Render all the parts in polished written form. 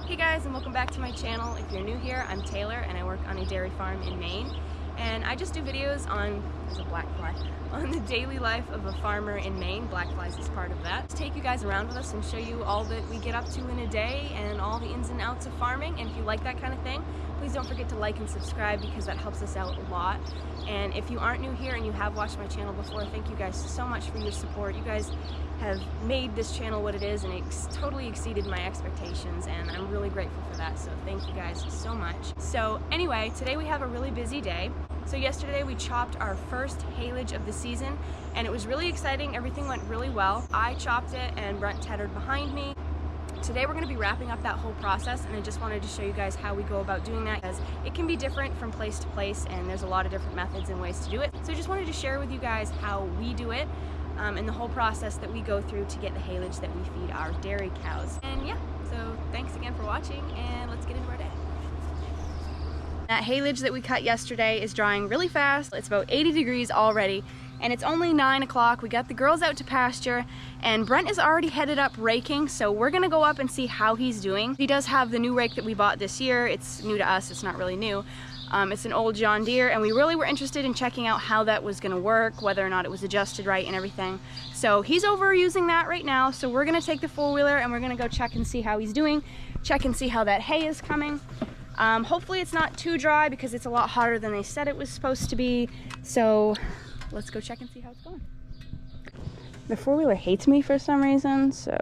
Hey guys, and welcome back to my channel. If you're new here, I'm Taylor and I work on a dairy farm in Maine. And I just do videos on, there's a black fly, on the daily life of a farmer in Maine. Black flies is part of that. Take you guys around with us and show you all that we get up to in a day and all the ins and outs of farming. And if you like that kind of thing, please don't forget to like and subscribe because that helps us out a lot. And if you aren't new here and you have watched my channel before, thank you guys so much for your support. You guys have made this channel what it is, and it's totally exceeded my expectations, and I'm really grateful for that, so thank you guys so much. So anyway, today we have a really busy day. So yesterday we chopped our first haylage of the season, and it was really exciting. Everything went really well. I chopped it and Brent tethered behind me. Today we're going to be wrapping up that whole process, and I just wanted to show you guys how we go about doing that, because it can be different from place to place and there's a lot of different methods and ways to do it. So I just wanted to share with you guys how we do it and the whole process that we go through to get the haylage that we feed our dairy cows. And yeah, so thanks again for watching, and let's get into our day. That haylage that we cut yesterday is drying really fast. It's about 80 degrees already, and it's only 9 o'clock. We got the girls out to pasture, and Brent is already headed up raking, so we're gonna go up and see how he's doing. He does have the new rake that we bought this year. It's new to us, it's not really new. It's an old John Deere, and we really were interested in checking out how that was gonna work, whether or not it was adjusted right and everything. So he's over using that right now, so we're gonna take the four-wheeler and we're gonna go check and see how he's doing, check and see how that hay is coming. Hopefully it's not too dry because it's a lot hotter than they said it was supposed to be, so let's go check and see how it's going. The four-wheeler hates me for some reason, so...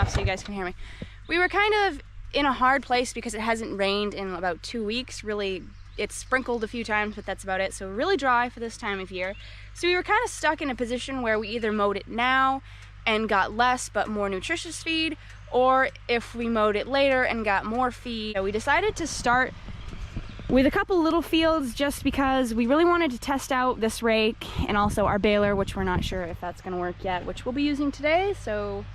so you guys can hear me. We were kind of in a hard place because it hasn't rained in about 2 weeks. Really, it's sprinkled a few times, but that's about it. So really dry for this time of year. So we were kind of stuck in a position where we either mowed it now and got less but more nutritious feed, or if we mowed it later and got more feed. So we decided to start with a couple little fields just because we really wanted to test out this rake and also our baler, which we're not sure if that's going to work yet, which we'll be using today. So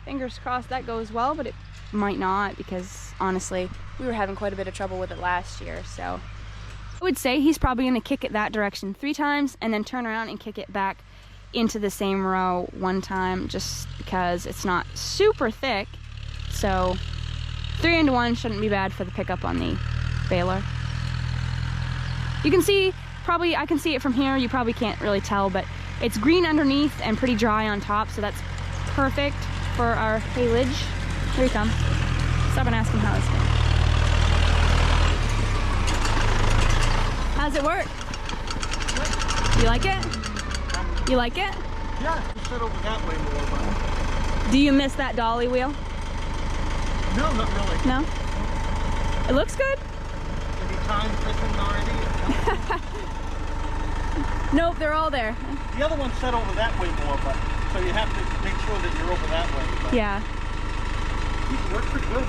fingers crossed that goes well, but it might not because honestly, we were having quite a bit of trouble with it last year. So I would say he's probably going to kick it that direction 3 times and then turn around and kick it back into the same row 1 time just because it's not super thick. So 3 into 1 shouldn't be bad for the pickup on the baler. You can see, probably I can see it from here, you probably can't really tell, but it's green underneath and pretty dry on top, so that's perfect for our haylage. Here he comes. Stop and ask him how it's going. How's it work? You like it? You like it? Yeah, you sit over that way more, but... Do you miss that dolly wheel? No, not really. No? It looks good. Any time fishing already? Nope, they're all there. The other one set over that way more, but so you have to make sure that you're over that way. But yeah. it works pretty good.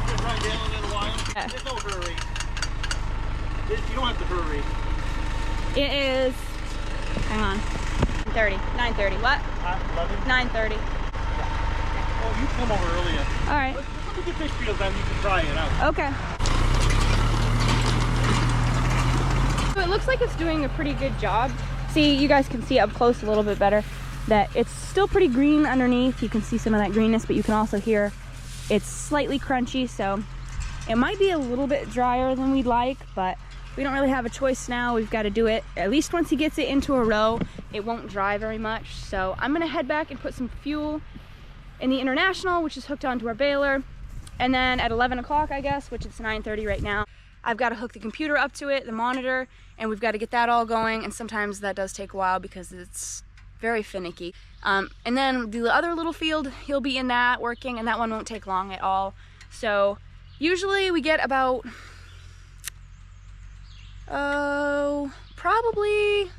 Just run down in a while. Yeah. There's no hurry. You don't have to hurry. It is, hang on, 9:30. What? 11? 9:30. Oh, you come over earlier. All right. Let me get this field done, you can try it out. Okay. So it looks like it's doing a pretty good job. See, you guys can see up close a little bit better that it's still pretty green underneath. You can see some of that greenness, but you can also hear it's slightly crunchy, so it might be a little bit drier than we'd like, but we don't really have a choice now. We've got to do it. At least once he gets it into a row, it won't dry very much. So I'm gonna head back and put some fuel in the International, which is hooked onto our baler. And then at 11 o'clock, I guess, which it's 9:30 right now, I've got to hook the computer up to it, the monitor, and we've got to get that all going, and sometimes that does take a while because it's very finicky. And then the other little field, he'll be in that working, and that one won't take long at all. So usually we get about, probably,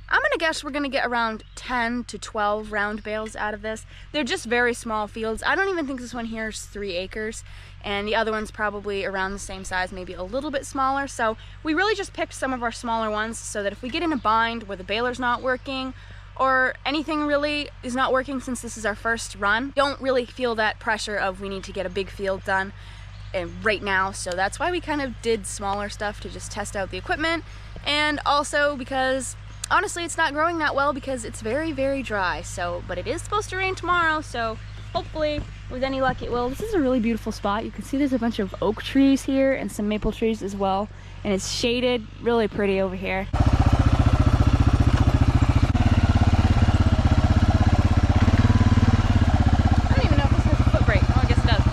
I'm gonna guess we're gonna get around 10 to 12 round bales out of this. They're just very small fields. I don't even think this one here is 3 acres, and the other one's probably around the same size, maybe a little bit smaller. So we really just picked some of our smaller ones so that if we get in a bind where the baler's not working or anything really is not working, since this is our first run, don't really feel that pressure of we need to get a big field done right now. So that's why we kind of did smaller stuff to just test out the equipment, and also because honestly, it's not growing that well because it's very, very dry. So, but it is supposed to rain tomorrow, so hopefully, with any luck, it will. This is a really beautiful spot. You can see there's a bunch of oak trees here and some maple trees as well, and it's shaded, really pretty over here. I don't even know if this has a foot brake. Oh, I guess it does.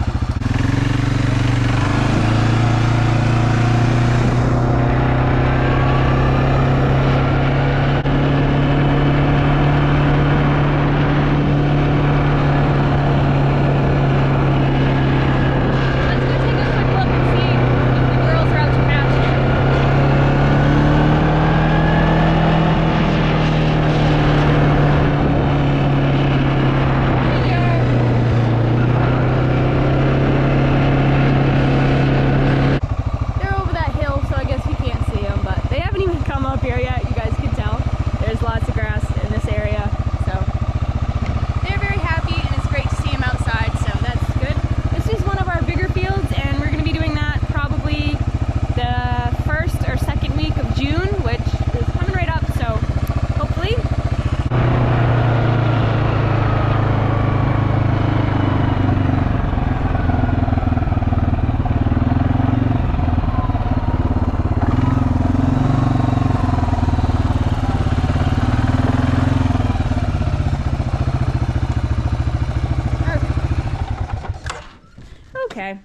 Okay,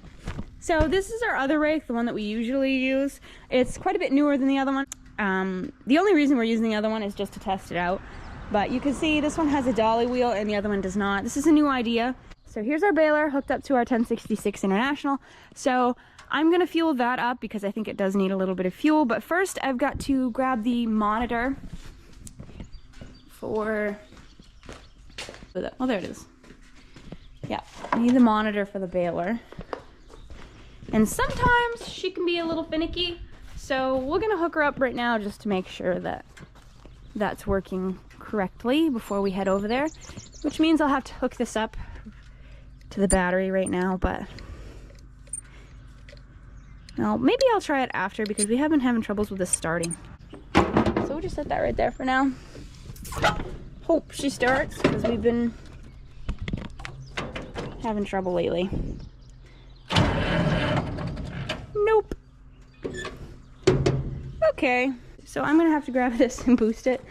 so this is our other rake, the one that we usually use. It's quite a bit newer than the other one. The only reason we're using the other one is just to test it out. But you can see this one has a dolly wheel and the other one does not. This is a new idea. So here's our baler hooked up to our 1066 International. So I'm gonna fuel that up because I think it does need a little bit of fuel. But first I've got to grab the monitor for, oh, there it is. Yeah, I need the monitor for the baler. And sometimes she can be a little finicky. So we're gonna hook her up right now just to make sure that that's working correctly before we head over there, which means I'll have to hook this up to the battery right now, but well, maybe I'll try it after because we have been having troubles with this starting. So we'll just set that right there for now. Hope she starts because we've been having trouble lately. Nope. Okay, so I'm gonna have to grab this and boost it.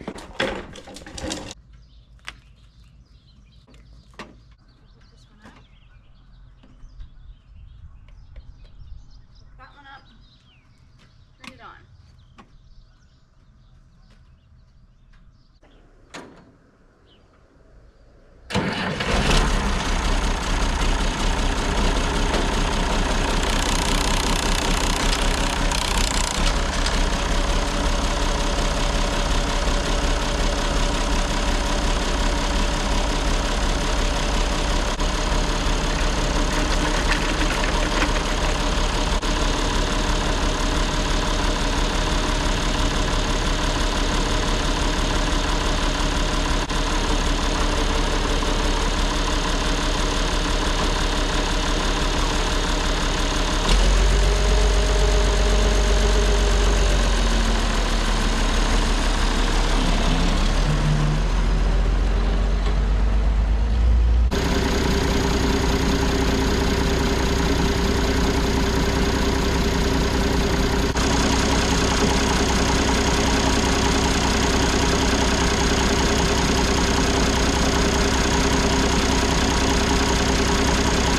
That one up. Turn it on.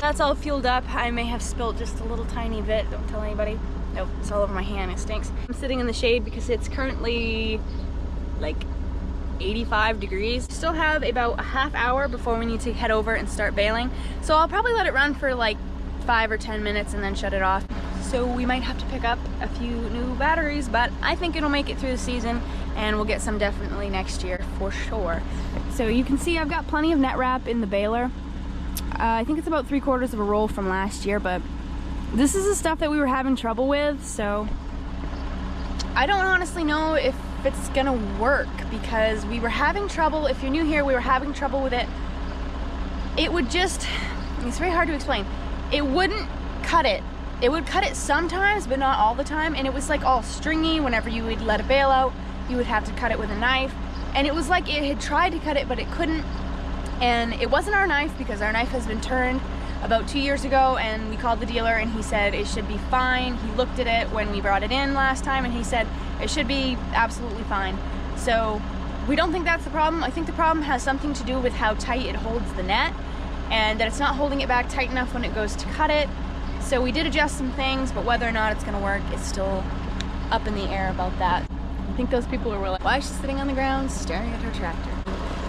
That's all fueled up. I may have spilled just a little tiny bit, don't tell anybody. Nope, it's all over my hand, it stinks. I'm sitting in the shade because it's currently like 85 degrees. Still have about a half hour before we need to head over and start baling. So I'll probably let it run for like 5 or 10 minutes and then shut it off. So we might have to pick up a few new batteries, but I think it'll make it through the season and we'll get some definitely next year for sure. So you can see I've got plenty of net wrap in the baler. I think it's about 3/4 of a roll from last year, but this is the stuff that we were having trouble with, so I don't honestly know if it's gonna work because we were having trouble. If you're new here, we were having trouble with it. It would just, it's very hard to explain. It wouldn't cut it. It would cut it sometimes, but not all the time, and it was like all stringy. Whenever you would let it bale out, you would have to cut it with a knife, and it was like it had tried to cut it, but it couldn't. And it wasn't our knife because our knife has been turned about 2 years ago, and we called the dealer and he said it should be fine. He looked at it when we brought it in last time and he said it should be absolutely fine. So we don't think that's the problem. I think the problem has something to do with how tight it holds the net and that it's not holding it back tight enough when it goes to cut it. So we did adjust some things, but whether or not it's gonna work is still up in the air about that. I think those people were like, why is she sitting on the ground staring at her tractor?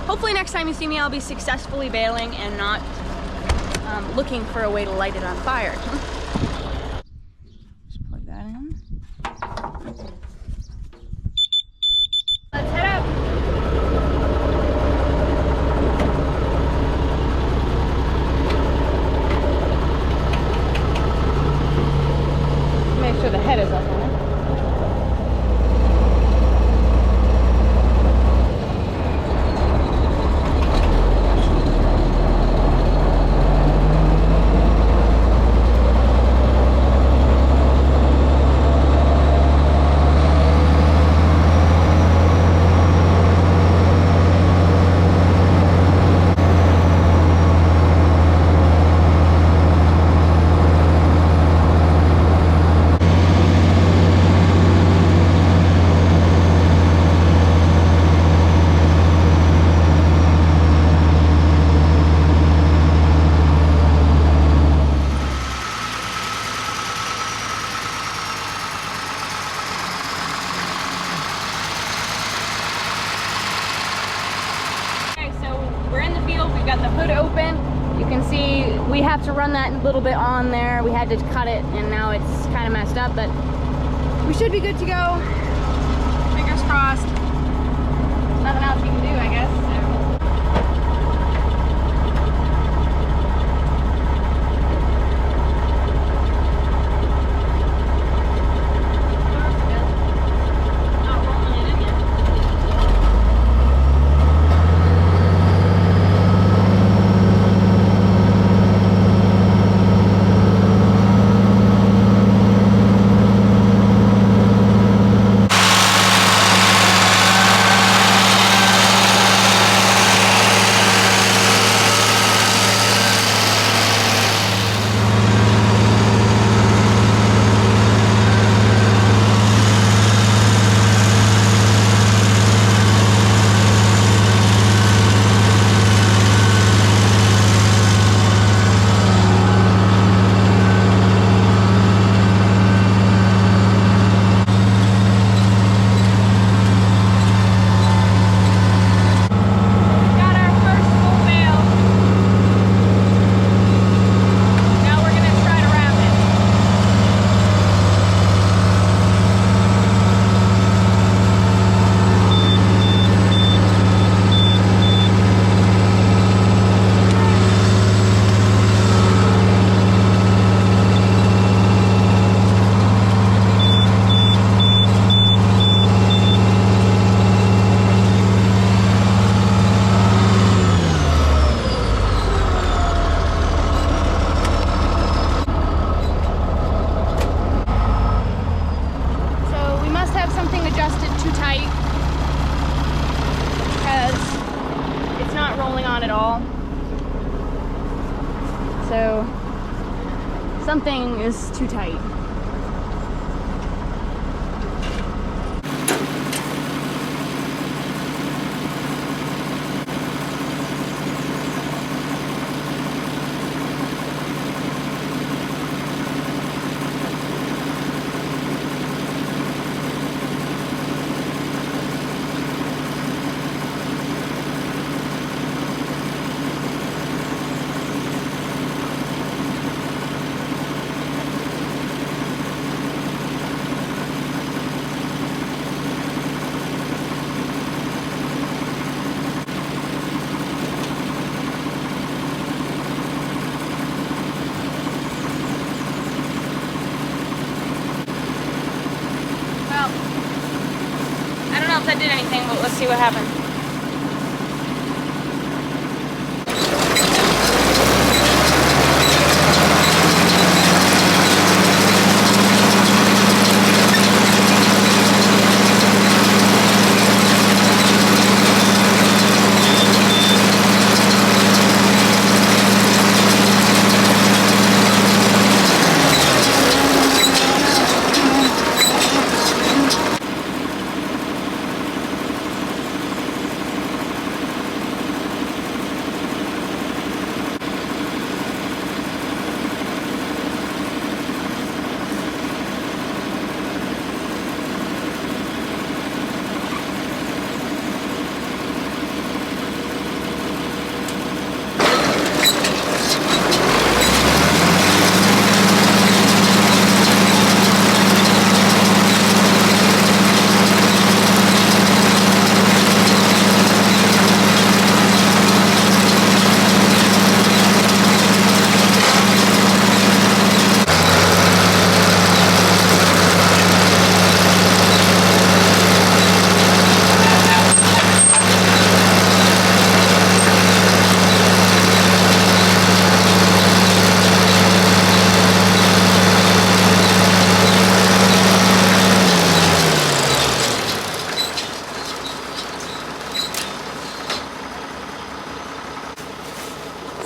Hopefully next time you see me, I'll be successfully baling and not looking for a way to light it on fire. Just plug that in. Let's head up. Make sure the head is up on it. We have to run that little bit on there. We had to cut it and now it's kind of messed up, but we should be good to go. Fingers crossed. Nothing else you can do, I guess. So something is too tight. know if that did anything, but let's see what happened.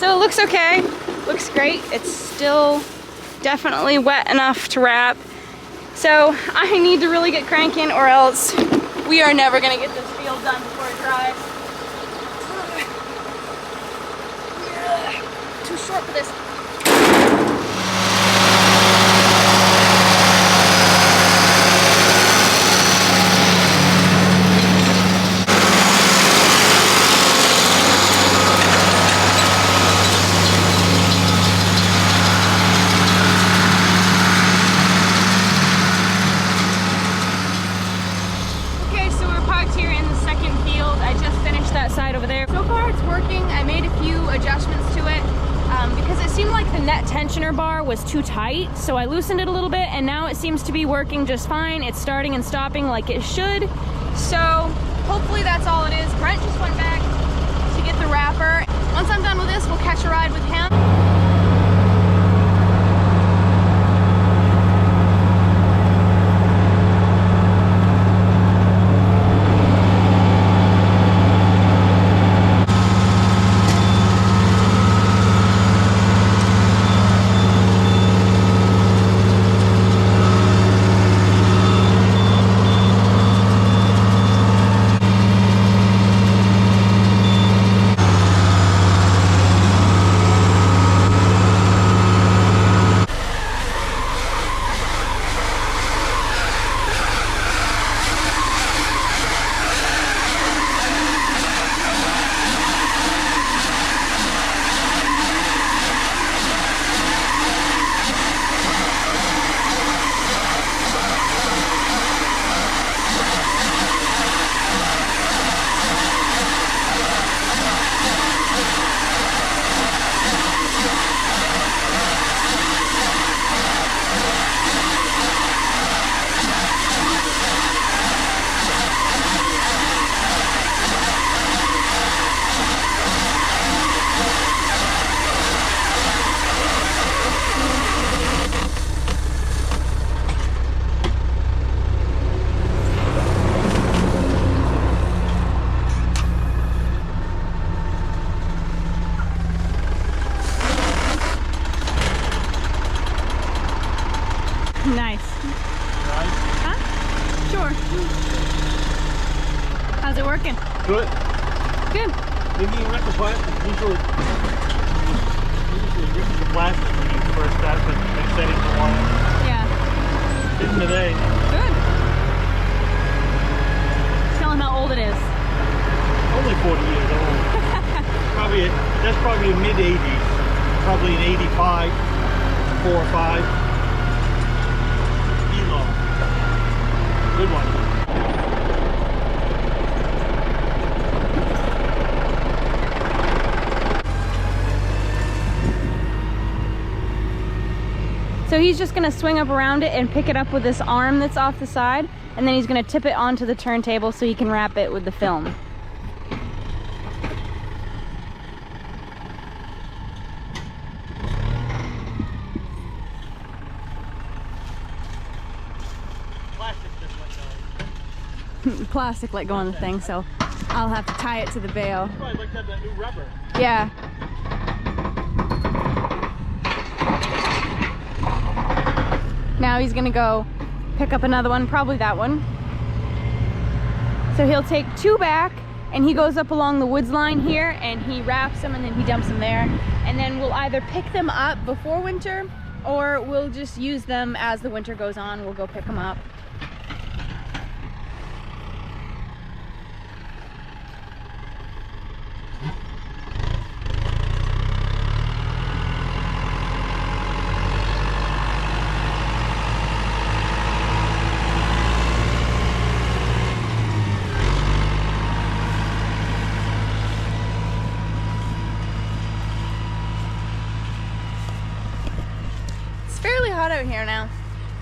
So it looks okay, looks great. It's still definitely wet enough to wrap. So I need to really get cranking or else we are never gonna get this field done before it dries. Too short for this. Side over there. So far it's working. I made a few adjustments to it because it seemed like the net tensioner bar was too tight, so I loosened it a little bit and now it seems to be working just fine. It's starting and stopping like it should, so hopefully that's all it is. Brent just went back to get the wrapper. Once I'm done with this, we'll catch a ride with him. Nice. Nice. Huh? Sure. How's it working? Good. Good. Maybe you wreck the plastic. Usually rip the plastic when you first start with setting the wire. Yeah. Didn't today. Good. Tell him how old it is. Only 40 years old. That's probably a mid-80s. Probably an 85, 4 or 5. Good one. So he's just gonna swing up around it and pick it up with this arm that's off the side. and then he's gonna tip it onto the turntable so he can wrap it with the film. Plastic let go on the thing, so I'll have to tie it to the bale. Probably like that new rubber. Yeah. Now he's gonna go pick up another one, probably that one. So he'll take 2 back and he goes up along the woods line here and he wraps them and then he dumps them there. And then we'll either pick them up before winter or we'll just use them as the winter goes on. We'll go pick them up. Fairly hot out here now.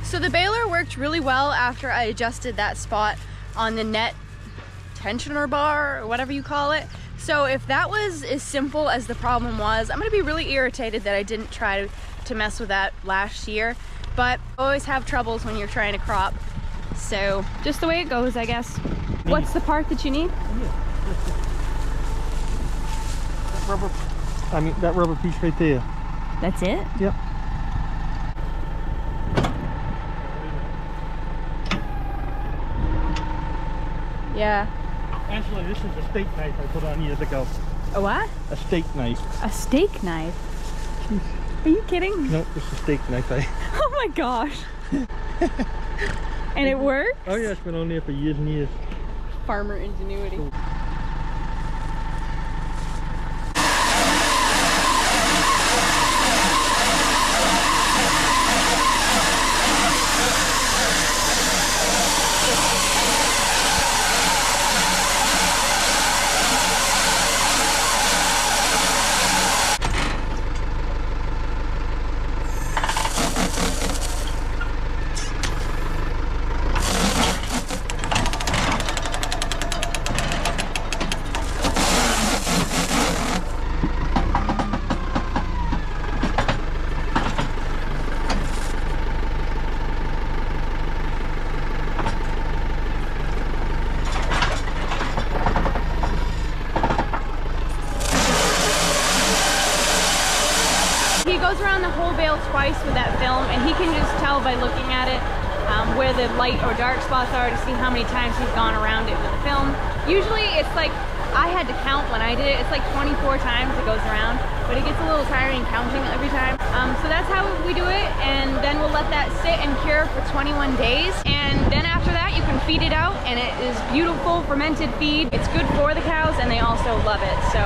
So the baler worked really well after I adjusted that spot on the net tensioner bar or whatever you call it. So if that was as simple as the problem was, I'm gonna be really irritated that I didn't try to mess with that last year, but always have troubles when you're trying to crop. So just the way it goes, I guess. What's the part that you need? That rubber piece right there. That's it? Yep. Yeah. Actually, this is a steak knife I put on years ago. A what? A steak knife. A steak knife? Are you kidding? No, it's a steak knife. Oh my gosh. And it works? Oh yeah, it's been on there for years and years. Farmer ingenuity. He goes around the whole bale twice with that film, and he can just tell by looking at it where the light or dark spots are to see how many times he's gone around it with the film. Usually it's like, I had to count when I did it, it's like 24 times it goes around, but it gets a little tiring counting every time. So that's how we do it, and then we'll let that sit and cure for 21 days, and then after that you can feed it out, and it is beautiful fermented feed. It's good for the cows, and they also love it. So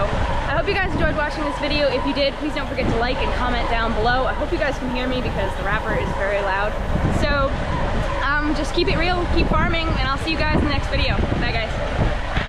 I hope you guys enjoyed watching this video. If you did, please don't forget to like and comment down below. I hope you guys can hear me because the wrapper is very loud. So just keep it real, keep farming, and I'll see you guys in the next video. Bye guys.